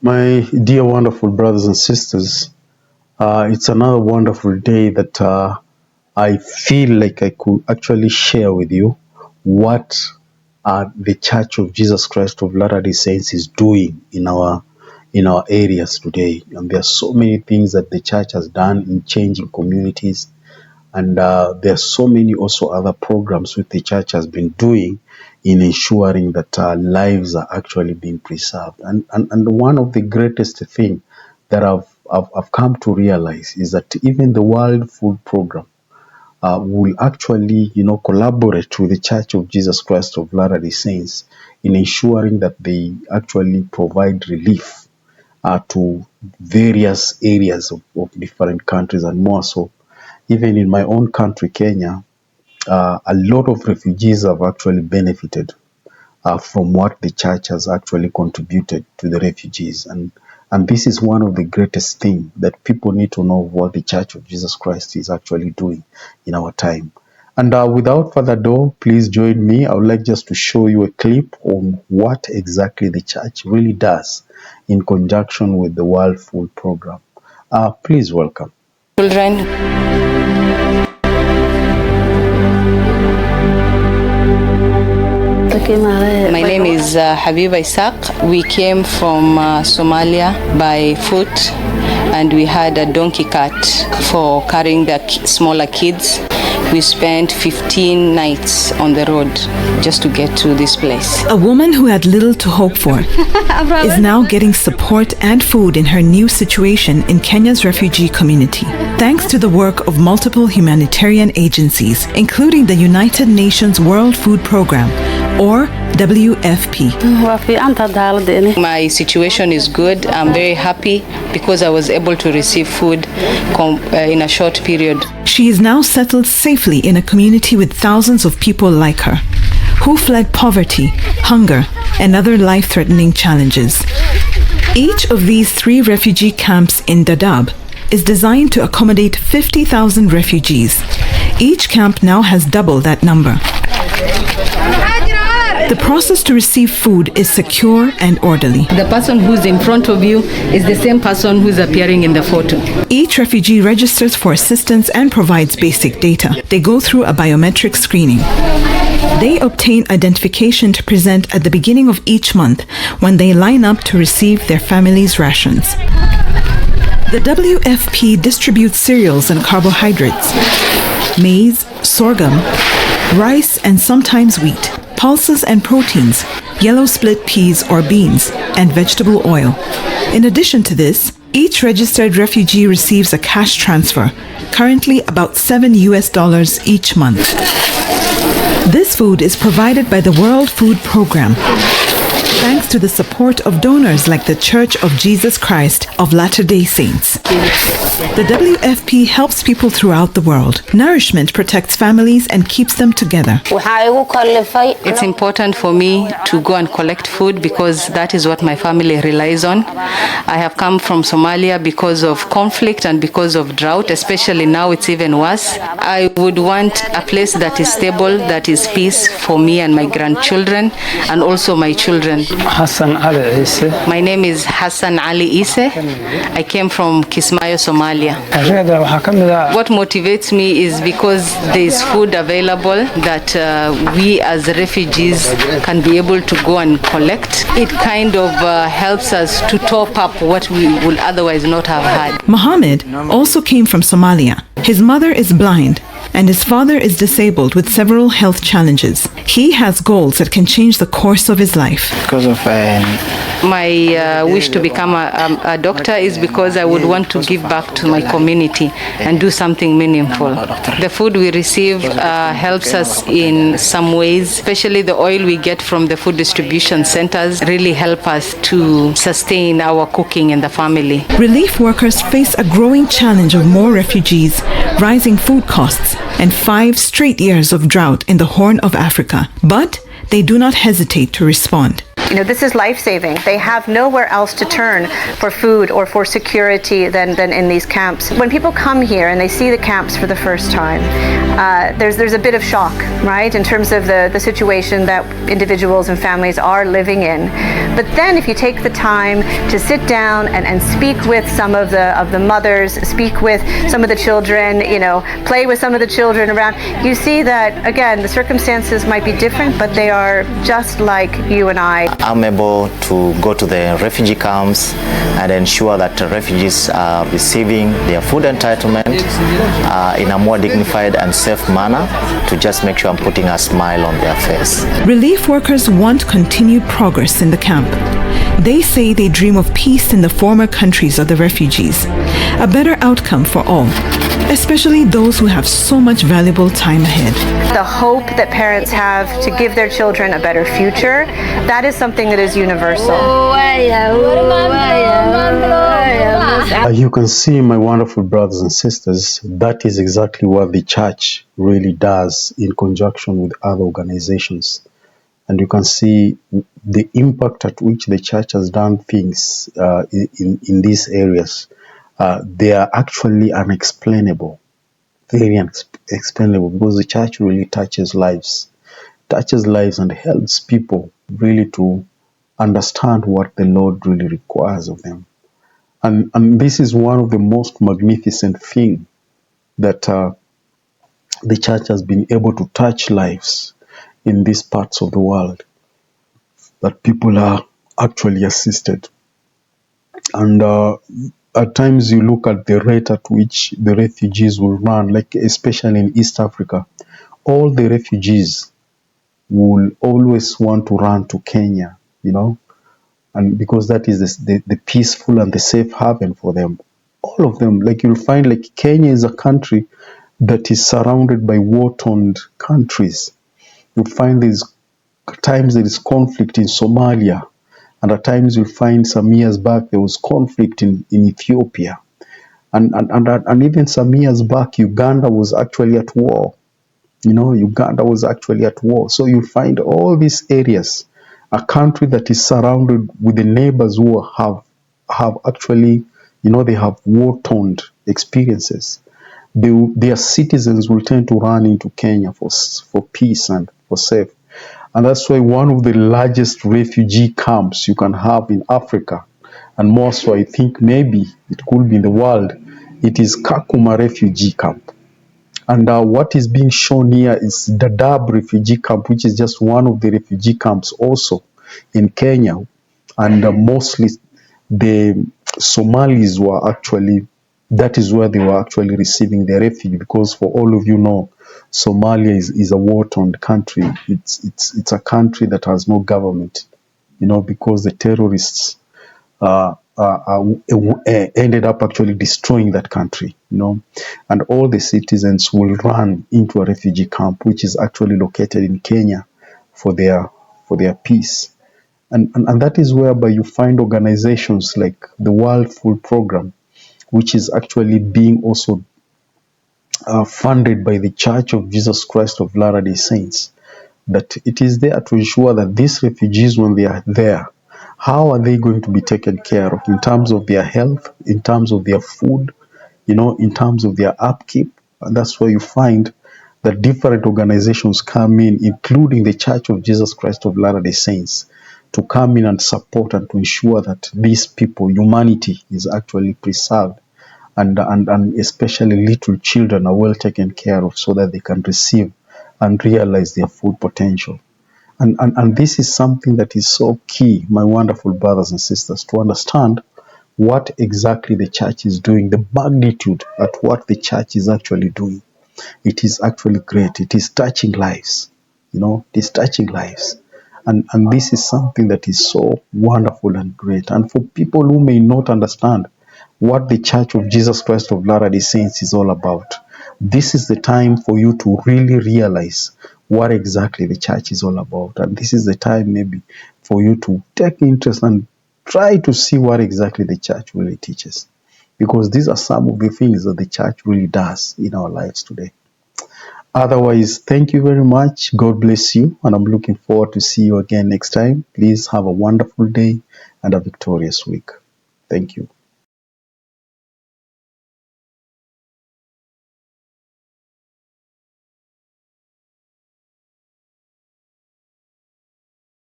My dear, wonderful brothers and sisters, it's another wonderful day that I feel like I could actually share with you what the Church of Jesus Christ of Latter-day Saints is doing in our areas today. And there are so many things that the church has done in changing communities, and there are so many also other programs which the church has been doing in ensuring that lives are actually being preserved. And one of the greatest thing that I've come to realize is that even the World Food Program will actually, collaborate with the Church of Jesus Christ of Latter-day Saints in ensuring that they actually provide relief to various areas of different countries, and more so, even in my own country, Kenya, a lot of refugees have actually benefited from what the church has actually contributed to the refugees. And this is one of the greatest things that people need to know, what the Church of Jesus Christ is actually doing in our time. And without further ado, please join me. I would like just to show you a clip on what exactly the church really does in conjunction with the World Food Program. Please welcome. Children. My name is Habiba Isaac. We came from Somalia by foot, and we had a donkey cart for carrying the smaller kids. We spent 15 nights on the road just to get to this place. A woman who had little to hope for is now getting support and food in her new situation in Kenya's refugee community, thanks to the work of multiple humanitarian agencies, including the United Nations World Food Program, or WFP. My situation is good. I'm very happy because I was able to receive food in a short period. She is now settled safely in a community with thousands of people like her, who fled poverty, hunger, and other life-threatening challenges. Each of these 3 refugee camps in Dadaab is designed to accommodate 50,000 refugees. Each camp now has double that number. The process to receive food is secure and orderly. The person who's in front of you is the same person who's appearing in the photo. Each refugee registers for assistance and provides basic data. They go through a biometric screening. They obtain identification to present at the beginning of each month when they line up to receive their family's rations. The WFP distributes cereals and carbohydrates, maize, sorghum, rice, and sometimes wheat, pulses and proteins, yellow split peas or beans, and vegetable oil. In addition to this, each registered refugee receives a cash transfer, currently about $7 each month. This food is provided by the World Food Program, thanks to the support of donors like the Church of Jesus Christ of Latter-day Saints. The WFP helps people throughout the world. Nourishment protects families and keeps them together. It's important for me to go and collect food because that is what my family relies on. I have come from Somalia because of conflict and because of drought, especially now it's even worse. I would want a place that is stable, that is peace for me and my grandchildren and also my children. My name is Hassan Ali Isse. I came from Kismayo, Somalia. What motivates me is because there is food available that we as refugees can be able to go and collect. It kind of helps us to top up what we would otherwise not have had. Mohammed also came from Somalia. His mother is blind and his father is disabled with several health challenges. He has goals that can change the course of his life. Because of my wish to become a doctor is because I would want to give back to my community and do something meaningful. The food we receive helps us in some ways, especially the oil we get from the food distribution centers really help us to sustain our cooking in the family. Relief workers face a growing challenge of more refugees, rising food costs, and 5 straight years of drought in the Horn of Africa. But they do not hesitate to respond. this is life-saving. They have nowhere else to turn for food or for security than in these camps. When people come here and they see the camps for the first time, there's a bit of shock, right, in terms of the situation that individuals and families are living in. But then if you take the time to sit down and speak with some of the mothers, speak with some of the children, play with some of the children around, you see that, again, the circumstances might be different, but they are just like you and I. I'm able to go to the refugee camps and ensure that the refugees are receiving their food entitlement in a more dignified and safe manner, to just make sure I'm putting a smile on their face. Relief workers want continued progress in the camp. They say they dream of peace in the former countries of the refugees, a better outcome for all, especially those who have so much valuable time ahead. The hope that parents have to give their children a better future, that is something that is universal. You can see, my wonderful brothers and sisters, that is exactly what the church really does in conjunction with other organizations. And you can see the impact at which the church has done things in these areas. They are actually unexplainable, very unexplainable, because the church really touches lives and helps people really to understand what the Lord really requires of them. And this is one of the most magnificent things that the church has been able to touch lives in these parts of the world, that people are actually assisted. And at times you look at the rate at which the refugees will run, like especially in East Africa, all the refugees will always want to run to Kenya, and because that is the peaceful and the safe haven for them. All of them, like you'll find, like Kenya is a country that is surrounded by war-torn countries. You find at times there is conflict in Somalia, and at times you'll find some years back there was conflict in Ethiopia, and even some years back Uganda was actually at war. Uganda was actually at war. So you find all these areas, a country that is surrounded with the neighbors who have actually, they have war-torn experiences. Their citizens will tend to run into Kenya for peace and for safe. And that's why one of the largest refugee camps you can have in Africa, and more so I think maybe it could be in the world, it is Kakuma refugee camp. And what is being shown here is Dadaab refugee camp, which is just one of the refugee camps also in Kenya. And mostly the Somalis were actually, that is where they were actually receiving their refuge, because for all of you know, Somalia is a war-torn country. It's a country that has no government, because the terrorists ended up actually destroying that country, and all the citizens will run into a refugee camp, which is actually located in Kenya for their peace. And that is whereby you find organizations like the World Food Program, which is actually being also funded by the Church of Jesus Christ of Latter-day Saints, that it is there to ensure that these refugees, when they are there, how are they going to be taken care of in terms of their health, in terms of their food, in terms of their upkeep. And that's where you find that different organizations come in, including the Church of Jesus Christ of Latter-day Saints, to come in and support and to ensure that these people, humanity, is actually preserved, and especially little children are well taken care of, so that they can receive and realize their full potential. And this is something that is so key, my wonderful brothers and sisters, to understand what exactly the church is doing, the magnitude at what the church is actually doing. It is actually great. It is touching lives. It is touching lives. And this is something that is so wonderful and great. And for people who may not understand what the Church of Jesus Christ of Latter-day Saints is all about, this is the time for you to really realize what exactly the church is all about. And this is the time maybe for you to take interest and try to see what exactly the church really teaches. Because these are some of the things that the church really does in our lives today. Otherwise, thank you very much. God bless you. And I'm looking forward to see you again next time. Please have a wonderful day and a victorious week. Thank you.